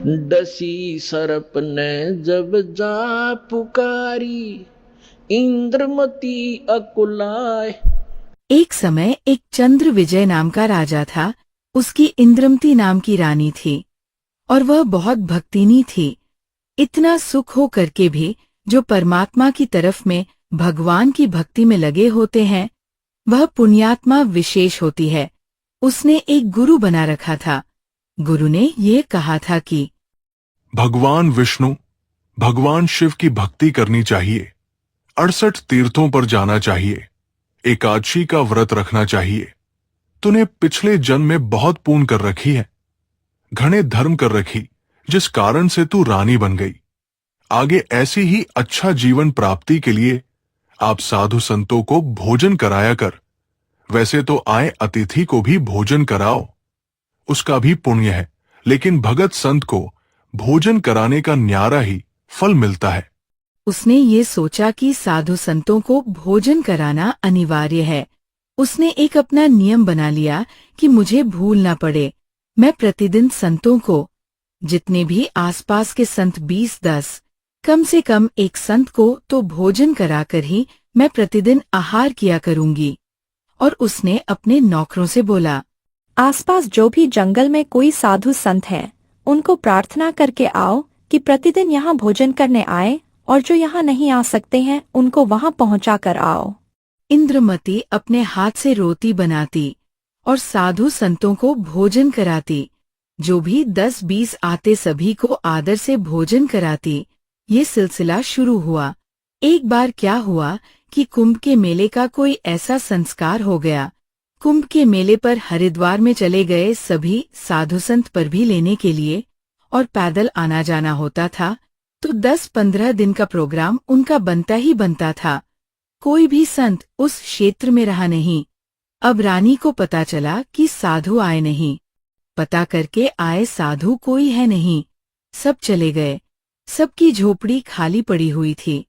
डसी सर्प ने जब जा पुकारी, इंद्रमती अकुलाए। एक समय एक चंद्र विजय नाम का राजा था। उसकी इंद्रमती नाम की रानी थी और वह बहुत भक्तिनी थी। इतना सुख हो करके भी जो परमात्मा की तरफ में भगवान की भक्ति में लगे होते हैं वह पुण्यात्मा विशेष होती है। उसने एक गुरु बना रखा था। गुरु ने ये कहा था कि भगवान विष्णु, भगवान शिव की भक्ति करनी चाहिए, 68 तीर्थों पर जाना चाहिए, एकादशी का व्रत रखना चाहिए। तूने पिछले जन्म में बहुत पुण्य कर रखी है, घने धर्म कर रखी, जिस कारण से तू रानी बन गई। आगे ऐसी ही अच्छा जीवन प्राप्ति के लिए आप साधु संतों को भोजन कराया कर। वैसे तो आए अतिथि को भी भोजन कराओ, उसका भी पुण्य है, लेकिन भगत संत को भोजन कराने का न्यारा ही फल मिलता है। उसने ये सोचा कि साधु संतों को भोजन कराना अनिवार्य है। उसने एक अपना नियम बना लिया कि मुझे भूल ना पड़े। मैं प्रतिदिन संतों को, जितने भी आसपास के संत 20-10, कम से कम एक संत को तो भोजन कराकर ही मैं प्रतिदिन आहार किया करूंगी। और उसने अपने नौकरों से बोला, आसपास जो भी जंगल में कोई साधु संत हैं, उनको प्रार्थना करके आओ कि प्रतिदिन यहाँ भोजन करने आए, और जो यहाँ नहीं आ सकते हैं उनको वहाँ पहुँचा कर आओ। इंद्रमती अपने हाथ से रोटी बनाती और साधु संतों को भोजन कराती। जो भी 10-20 आते सभी को आदर से भोजन कराती। ये सिलसिला शुरू हुआ। एक बार क्या हुआ कि कुंभ के मेले का कोई ऐसा संस्कार हो गया। कुंभ के मेले पर हरिद्वार में चले गए सभी साधु संत पर भी लेने के लिए, और पैदल आना जाना होता था, तो 10-15 दिन का प्रोग्राम उनका बनता ही बनता था। कोई भी संत उस क्षेत्र में रहा नहीं। अब रानी को पता चला कि साधु आए नहीं। पता करके आए साधु कोई है नहीं, सब चले गए। सबकी झोपड़ी खाली पड़ी हुई थी।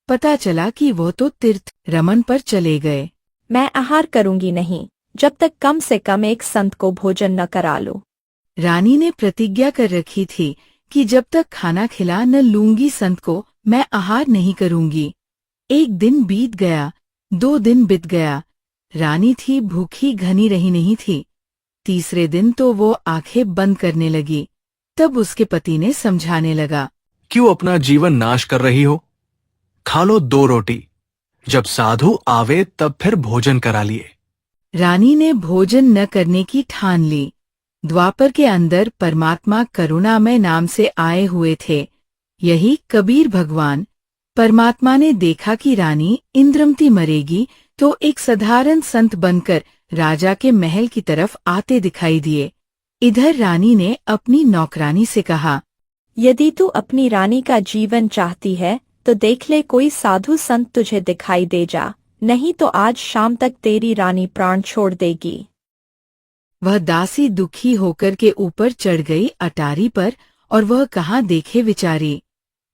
पता चला कि वो तो तीर्थ रमन पर चले गए। मैं आहार करूंगी नहीं जब तक कम से कम एक संत को भोजन न करा लो। रानी ने प्रतिज्ञा कर रखी थी कि जब तक खाना खिला न लूंगी संत को, मैं आहार नहीं करूंगी। एक दिन बीत गया, 2 दिन बीत गया। रानी थी भूखी घनी रही नहीं थी। तीसरे दिन तो वो आंखें बंद करने लगी। तब उसके पति ने समझाने लगा, क्यों अपना जीवन नाश कर रही हो? खा लो 2 रोटी, जब साधु आवे तब फिर भोजन करा लिए। रानी ने भोजन न करने की ठान ली। द्वापर के अंदर परमात्मा करुणामय नाम से आए हुए थे, यही कबीर भगवान। परमात्मा ने देखा कि रानी इंद्रमती मरेगी, तो एक साधारण संत बनकर राजा के महल की तरफ आते दिखाई दिए। इधर रानी ने अपनी नौकरानी से कहा, यदि तू अपनी रानी का जीवन चाहती है तो देख ले कोई साधु संत तुझे दिखाई दे जा, नहीं तो आज शाम तक तेरी रानी प्राण छोड़ देगी। वह दासी दुखी होकर के ऊपर चढ़ गई अटारी पर, और वह कहाँ देखे विचारी।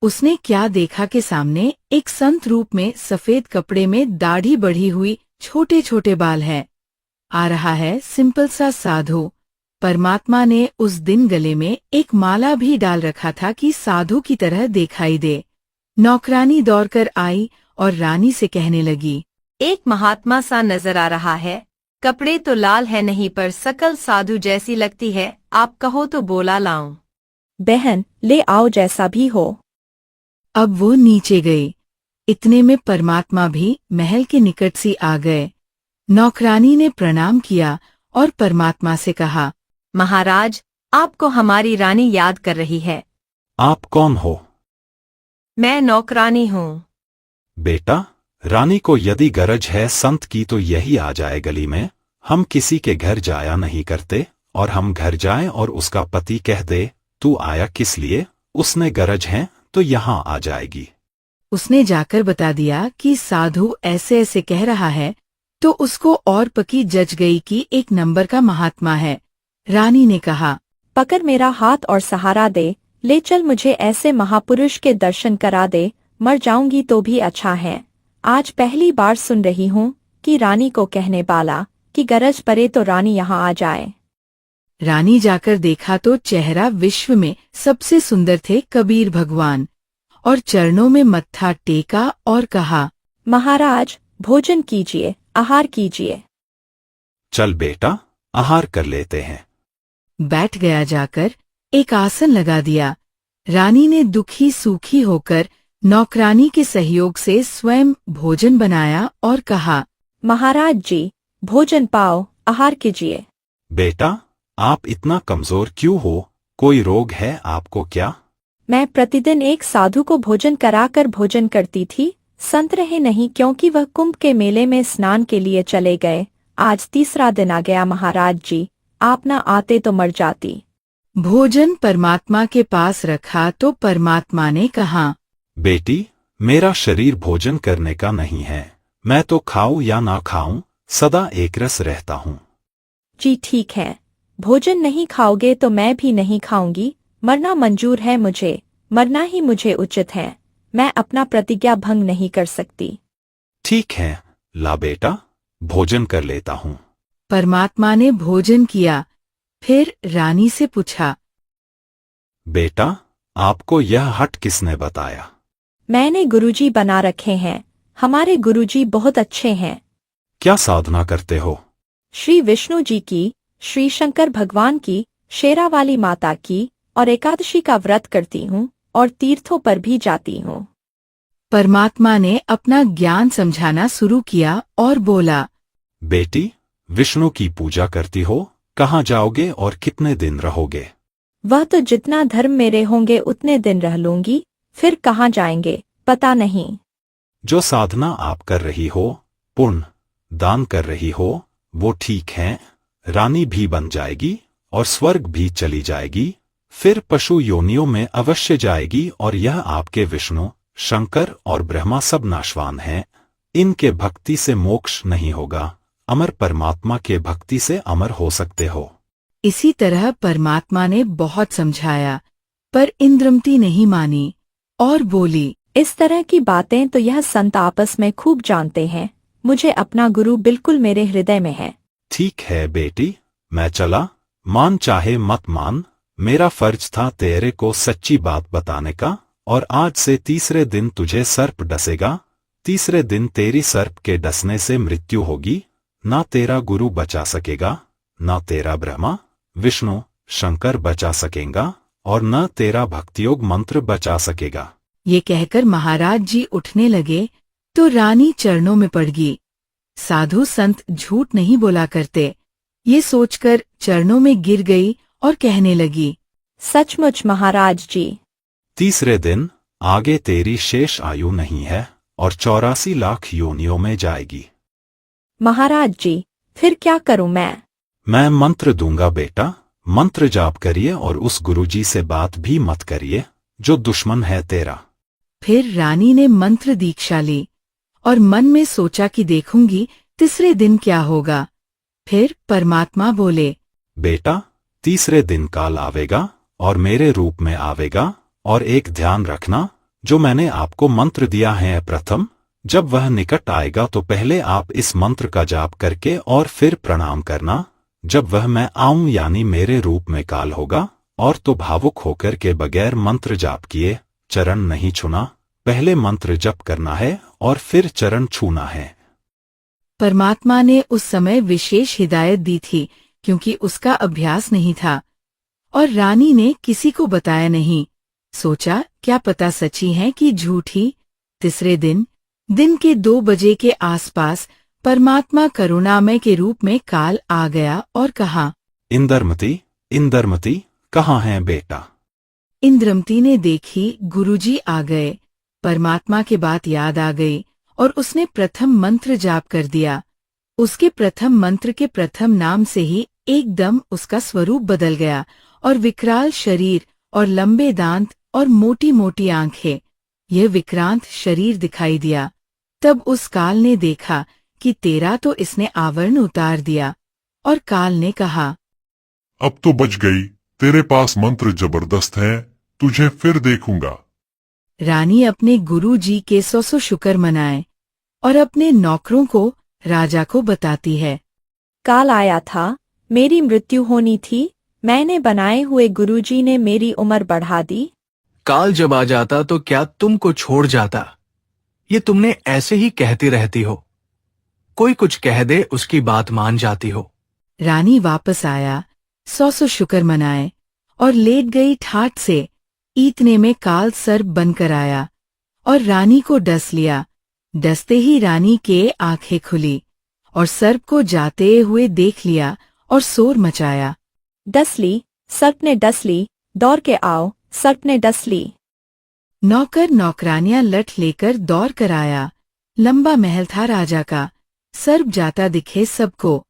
उसने क्या देखा कि सामने एक संत रूप में सफेद कपड़े में दाढ़ी बढ़ी हुई, छोटे छोटे बाल है। आ रहा है सिंपल सा साधु। परमात्मा ने उस दिन गले में एक माला भी डाल रखा था कि साधु की तरह दिखाई दे। नौकरानी दौड़कर आई और रानी से कहने लगी, एक महात्मा सा नजर आ रहा है। कपड़े तो लाल है नहीं पर शकल साधु जैसी लगती है, आप कहो तो बोला लाऊं। बहन ले आओ जैसा भी हो। अब वो नीचे गई। इतने में परमात्मा भी महल के निकट से आ गए। नौकरानी ने प्रणाम किया और परमात्मा से कहा, महाराज, आपको हमारी रानी याद कर रही है। आप कौन हो? मैं नौकरानी हूँ। बेटा, रानी को यदि गरज है संत की तो यही आ जाए गली में। हम किसी के घर जाया नहीं करते, और हम घर जाएं और उसका पति कह दे तू आया किस लिए, उसने गरज है तो यहाँ आ जाएगी। उसने जाकर बता दिया कि साधु ऐसे ऐसे कह रहा है, तो उसको और पकी जज गई कि एक नंबर का महात्मा है। रानी ने कहा, पकड़ मेरा हाथ और सहारा दे, ले चल मुझे ऐसे महापुरुष के दर्शन करा दे। मर जाऊंगी तो भी अच्छा है। आज पहली बार सुन रही हूँ कि रानी को कहने वाला कि गरज पड़े तो रानी यहाँ आ जाए। रानी जाकर देखा तो चेहरा विश्व में सबसे सुंदर थे कबीर भगवान, और चरणों में मत्था टेका और कहा, महाराज भोजन कीजिए, आहार कीजिए। चल बेटा, आहार कर लेते हैं। बैठ गया, जाकर एक आसन लगा दिया। रानी ने दुखी सूखी होकर नौकरानी के सहयोग से स्वयं भोजन बनाया और कहा, महाराज जी भोजन पाओ, आहार कीजिए। बेटा, आप इतना कमजोर क्यों हो? कोई रोग है आपको क्या? मैं प्रतिदिन एक साधु को भोजन कराकर भोजन करती थी, संत रहे नहीं क्योंकि वह कुंभ के मेले में स्नान के लिए चले गए। आज तीसरा दिन आ गया महाराज जी, आप न आते तो मर जाती। भोजन परमात्मा के पास रखा तो परमात्मा ने कहा, बेटी, मेरा शरीर भोजन करने का नहीं है। मैं तो खाऊं या ना खाऊं, सदा एकरस रहता हूँ। जी ठीक है, भोजन नहीं खाओगे तो मैं भी नहीं खाऊंगी। मरना मंजूर है मुझे, मरना ही मुझे उचित है। मैं अपना प्रतिज्ञा भंग नहीं कर सकती। ठीक है, ला बेटा, भोजन कर लेता हूँ। परमात्मा ने भोजन किया, फिर रानी से पूछा, बेटा, आपको यह हट किसने बताया? मैंने गुरुजी बना रखे हैं। हमारे गुरुजी बहुत अच्छे हैं। क्या साधना करते हो? श्री विष्णु जी की, श्री शंकर भगवान की, शेरावाली माता की और एकादशी का व्रत करती हूँ और तीर्थों पर भी जाती हूँ। परमात्मा ने अपना ज्ञान समझाना शुरू किया और बोला, बेटी, विष्णु की पूजा करती हो? कहाँ जाओगे और कितने दिन रहोगे? वह तो जितना धर्म मेरे होंगे उतने दिन रह लूंगी, फिर कहाँ जाएंगे पता नहीं। जो साधना आप कर रही हो, पुण्य दान कर रही हो, वो ठीक है। रानी भी बन जाएगी और स्वर्ग भी चली जाएगी, फिर पशु योनियों में अवश्य जाएगी। और यह आपके विष्णु, शंकर और ब्रह्मा सब नाशवान हैं। इनके भक्ति से मोक्ष नहीं होगा, अमर परमात्मा के भक्ति से अमर हो सकते हो। इसी तरह परमात्मा ने बहुत समझाया, पर इंद्रमती नहीं मानी और बोली, इस तरह की बातें तो यह संत आपस में खूब जानते हैं। मुझे अपना गुरु बिल्कुल मेरे हृदय में है। ठीक है बेटी, मैं चला। मान चाहे मत मान, मेरा फर्ज था तेरे को सच्ची बात बताने का। और आज से तीसरे दिन तुझे सर्प डसेगा। तीसरे दिन तेरी सर्प के डसने से मृत्यु होगी। ना तेरा गुरु बचा सकेगा, ना तेरा ब्रह्मा, विष्णु, शंकर बचा सकेगा, और न तेरा भक्तियोग मंत्र बचा सकेगा। ये कहकर महाराज जी उठने लगे तो रानी चरणों में पड़ गई। साधु संत झूठ नहीं बोला करते, ये सोचकर चरणों में गिर गई और कहने लगी, सचमुच महाराज जी। तीसरे दिन आगे तेरी शेष आयु नहीं है और 84 लाख योनियों में जाएगी। महाराज जी, फिर क्या करूं मैं मंत्र दूंगा बेटा, मंत्र जाप करिए और उस गुरुजी से बात भी मत करिए जो दुश्मन है तेरा। फिर रानी ने मंत्र दीक्षा ली और मन में सोचा कि देखूंगी तीसरे दिन क्या होगा। फिर परमात्मा बोले, बेटा, तीसरे दिन काल आवेगा और मेरे रूप में आवेगा। और एक ध्यान रखना, जो मैंने आपको मंत्र दिया है प्रथम, जब वह निकट आएगा तो पहले आप इस मंत्र का जाप करके और फिर प्रणाम करना। जब वह मैं आऊं यानी मेरे रूप में काल होगा, और तो भावुक होकर के बगैर मंत्र जाप किए चरण नहीं छूना। पहले मंत्र जप करना है और फिर चरण छूना है। परमात्मा ने उस समय विशेष हिदायत दी थी क्योंकि उसका अभ्यास नहीं था और रानी ने किसी को बताया नहीं। सोचा क्या पता सच्ची है कि झूठी। तीसरे दिन के 2 बजे के आसपास परमात्मा करुणामय के रूप में काल आ गया और कहा, इंद्रमती कहाँ है बेटा? इंद्रमती ने देखी गुरुजी आ गए। परमात्मा की बात याद आ गई और उसने प्रथम मंत्र जाप कर दिया। उसके प्रथम मंत्र के प्रथम नाम से ही एकदम उसका स्वरूप बदल गया और विकराल शरीर और लंबे दांत और मोटी मोटी आंखें, यह विक्रांत शरीर दिखाई दिया। तब उस काल ने देखा कि तेरा तो इसने आवरण उतार दिया और काल ने कहा, अब तो बच गई, तेरे पास मंत्र जबरदस्त है, तुझे फिर देखूंगा। रानी अपने गुरु जी के 100 शुक्र मनाए और अपने नौकरों को राजा को बताती है, काल आया था, मेरी मृत्यु होनी थी, मैंने बनाए हुए गुरुजी ने मेरी उम्र बढ़ा दी। काल जब आ जाता तो क्या तुमको छोड़ जाता? ये तुमने ऐसे ही कहती रहती हो। कोई कुछ कह दे उसकी बात मान जाती हो। रानी वापस आया, 100 शुक्र मनाए और लेट गई ठाट से। इतने में काल सर्प बनकर आया और रानी को डस लिया। डसते ही रानी के आंखें खुली और सर्प को जाते हुए देख लिया और शोर मचाया। डस ली, सर्प ने डस ली, दौड़ के आओ, सर्प ने डस ली। नौकर नौकरानियां लठ लेकर दौड़ कर आया। लंबा महल था राजा का। सर्प जाता दिखे सबको,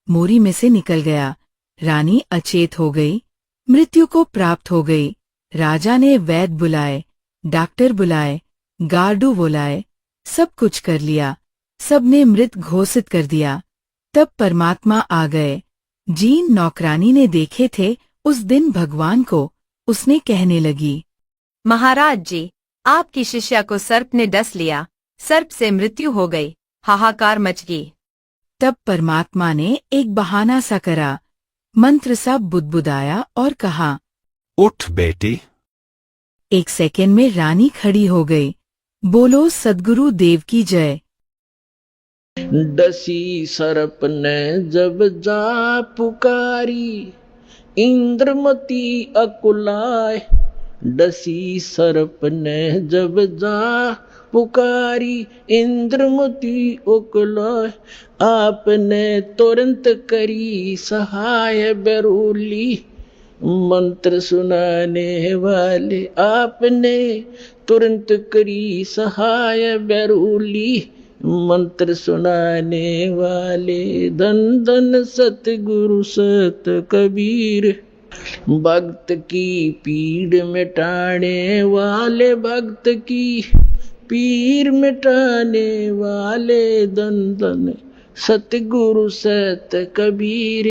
मोरी में से निकल गया। रानी अचेत हो गई, मृत्यु को प्राप्त हो गई। राजा ने वैद्य बुलाए, डॉक्टर बुलाए, गार्डू बुलाए, सब कुछ कर लिया। सबने मृत घोषित कर दिया। तब परमात्मा आ गए। जीन नौकरानी ने देखे थे उस दिन भगवान को। उसने कहने लगी, महाराज जी, आपकी शिष्या को सर्प ने डस लिया। सर्प से मृत्यु हो गई। हाहाकार मच गई। तब परमात्मा ने एक बहाना सा करा, मंत्र सा बुदबुदाया और कहा, उठ बेटी। 1 सेकंड में रानी खड़ी हो गई। बोलो सद्गुरु देव की जय। डसी सर्प ने जब जा पुकारी, इंद्रमती अकुलाए। डसी सर्प ने जब जा पुकारी, इंद्रमती अकुलाए। आपने तुरंत करी सहाय बेरूली, मंत्र सुनाने वाले। आपने तुरंत करी सहाय बेरूली, मंत्र सुनाने वाले। धन धन सतगुरु सत कबीर, भक्त की पीड़ मिटाने वाले। भक्त की पीर मिटाने वाले। धन धन सतगुरु सत कबीर।